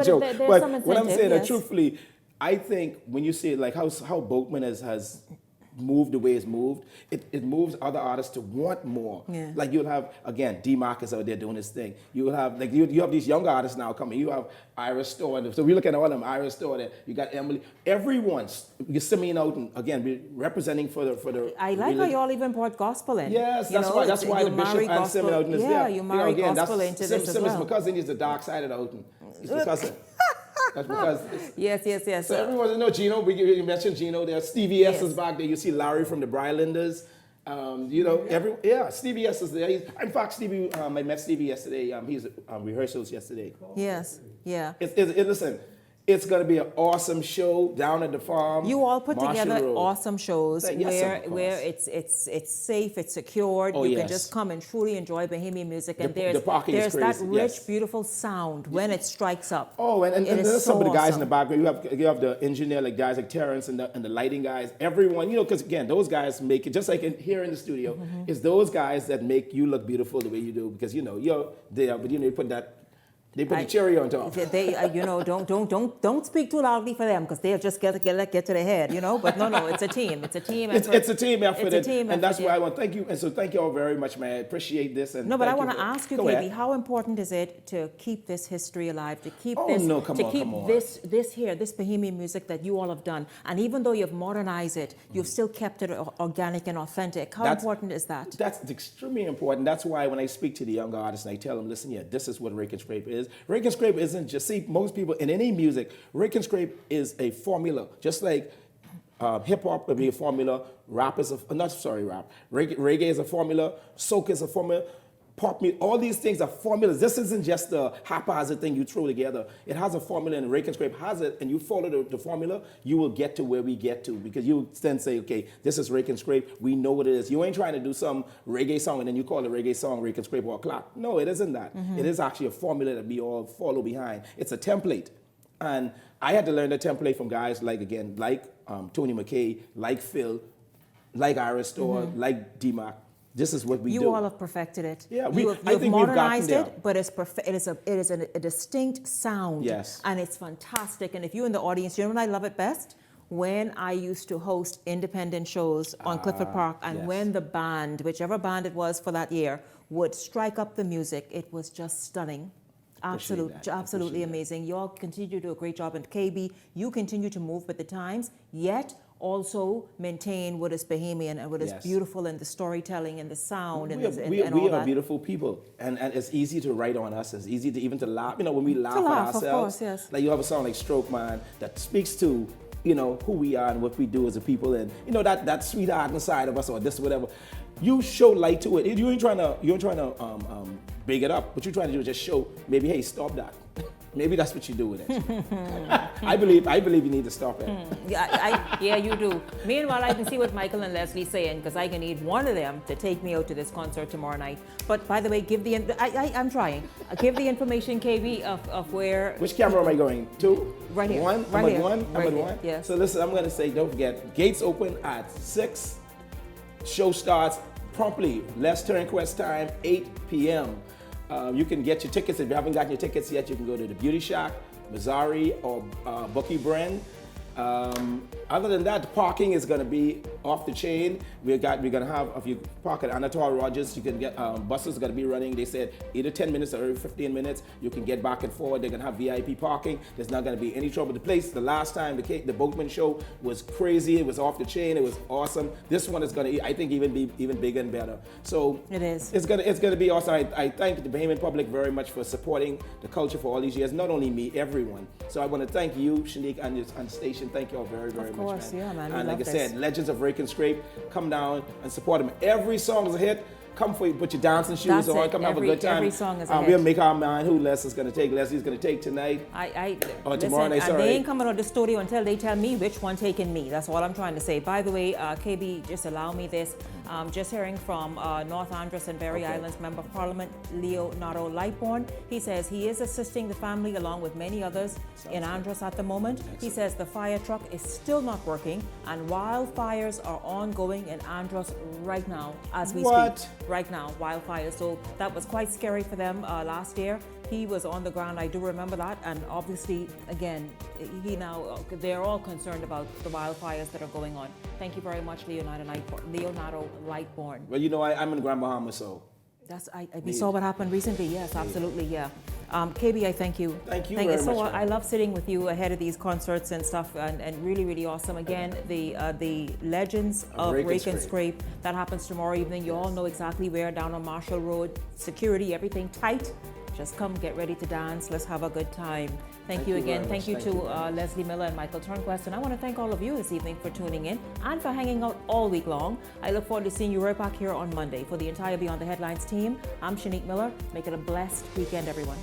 joke. But what I'm saying, truthfully, I think when you see it, like how Boatman has moved the way it's moved, it moves other artists to want more. Yeah. Like you'll have, again, D Marcus out there doing his thing. You'll have, like, you have these younger artists now coming. You have Iris Store. So we look at all of them, Iris Store there. You got Emily. Everyone's, you're Simeon out and, again, representing for the I like how you all even brought gospel in. Yes, that's why the Bishop and Simeon Outen is there. Yeah, you marry gospel into this as well. My cousin is the dark side of the Outen. He's my cousin. That's because yes. So everyone knows Gino. You mentioned Gino there. Stevie S is back there. You see Larry from the Brylanders. Stevie S is there. In fact, Stevie, I met Stevie yesterday. He's at rehearsals yesterday. Yes, yeah. Listen, it's going to be an awesome show down at the farm. You all put together awesome shows where it's safe, it's secured. You can just come and truly enjoy Bahamian music, and there's that rich, beautiful sound when it strikes up. Oh, and there's some of the guys in the background. You have the engineer, like guys like Terrence and the lighting guys. Everyone, because again, those guys make it just like here in the studio. It's those guys that make you look beautiful the way you do, because you're there, but you put that. They put the cherry on top. They don't speak too loudly for them, because they'll just get to their head, But no, it's a team. It's a team effort. It's a team effort. And that's why I want to thank you. And so thank you all very much, man. I appreciate this. And but I want to ask you, KB, how important is it to keep this history alive, to keep this Bahamian music that you all have done? And even though you've modernized it, you've still kept it organic and authentic. How important is that? That's extremely important. That's why when I speak to the younger artists and I tell them, listen, this is what Rake and Scrape is. Rake and Scrape isn't just, see, most people in any music, Rake and Scrape is a formula. Just like hip hop would be a formula, reggae is a formula, soca is a formula, pop music, all these things are formulas. This isn't just a haphazard thing you throw together. It has a formula, and Rake and Scrape has it, and you follow the formula, you will get to where we get to, because you then say, okay, this is Rake and Scrape, we know what it is. You ain't trying to do some reggae song and then you call the reggae song Rake and Scrape or Clock. No, it isn't that. It is actually a formula that we all follow behind. It's a template. And I had to learn the template from guys like Tony McKay, like Phil, like Iris Store, like D-Mac. This is what we do. You all have perfected it. Yeah, you I have think we've gotten modernized there. it, but it is a distinct sound. Yes. And it's fantastic. And if you in the audience, you know when I love it best? When I used to host independent shows on Clifford Park, and yes. when the band, whichever band it was for that year, would strike up the music, it was just stunning. Absolutely amazing. You all continue to do a great job. And KB, you continue to move with the times, yet also maintain what is Bahamian and what is beautiful in the storytelling and the sound and all we that. are beautiful people, and it's easy to write on us. It's easy to even to laugh. You know, when we laugh at ourselves, of course, yes. like you have a song like "Stroke Man" that speaks to, you know, who we are and what we do as a people, and you know that sweetheart inside of us, or this whatever. You show light to it. You ain't trying to big it up. What you're trying to do is just show, maybe, hey, stop that. Maybe that's what you do with it. I believe you need to stop it. Yeah, you do. Meanwhile, I can see what Michael and Leslie saying, because I can need one of them to take me out to this concert tomorrow night. But by the way, I'm trying. Give the information, KB, of where. Which camera am I going to? Right here. One. Right here. I'm at one. Yes. So listen, I'm going to say, don't forget, gates open at 6. Show starts promptly. Last turn request time 8 p.m. You can get your tickets. If you haven't gotten your tickets yet, you can go to the Beauty Shack, Mazzari, or Bookie Brand. Other than that, the parking is going to be off the chain. We're going to have, if you park at Anatole Rogers, you can get, buses are going to be running. They said either 10 minutes or every 15 minutes. You can get back and forth. They're going to have VIP parking. There's not going to be any trouble. The place, the last time, the Boatman show was crazy. It was off the chain. It was awesome. This one is going to, I think, even be even bigger and better. So it is. It's going to be awesome. I thank the Bahamian public very much for supporting the culture for all these years. Not only me, everyone. So I want to thank you, Shanique, and the station. Thank you all very, very much, man. Yeah, man. And like I said, Legends of Rake and Scrape, come down and support them. Every song is a hit. Come for you, put your dancing shoes on, come have a good time. Every song is a hit. We'll make our mind who Leslie's going to take. Leslie's going to take tonight. Or tomorrow night, sorry. They ain't coming on the studio until they tell me which one taking me. That's all I'm trying to say. By the way, KB, just allow me this. Just hearing from North Andros and Berry Islands Member of Parliament, Leonardo Lightbourne. He says he is assisting the family along with many others in Andros at the moment. Excellent. He says the fire truck is still not working and wildfires are ongoing in Andros right now as we speak. Right now, wildfires. So that was quite scary for them last year. He was on the ground, I do remember that, and obviously, again, they're all concerned about the wildfires that are going on. Thank you very much, Leonardo Lightbourne. Well, you know, I'm in Grand Bahama, so. We saw what happened recently, yes, absolutely, yeah. KB, I thank you. Thank you very much. So I love sitting with you ahead of these concerts and stuff, and really, really awesome. Again, the Legends of Rake and Scrape, that happens tomorrow evening. You all know exactly where, down on Marshall Road. Security, everything tight. Just come, get ready to dance. Let's have a good time. Thank you again. Thank you to Leslie Miller and Michael Turnquest. And I want to thank all of you this evening for tuning in and for hanging out all week long. I look forward to seeing you right back here on Monday. For the entire Beyond the Headlines team, I'm Shanique Miller. Make it a blessed weekend, everyone.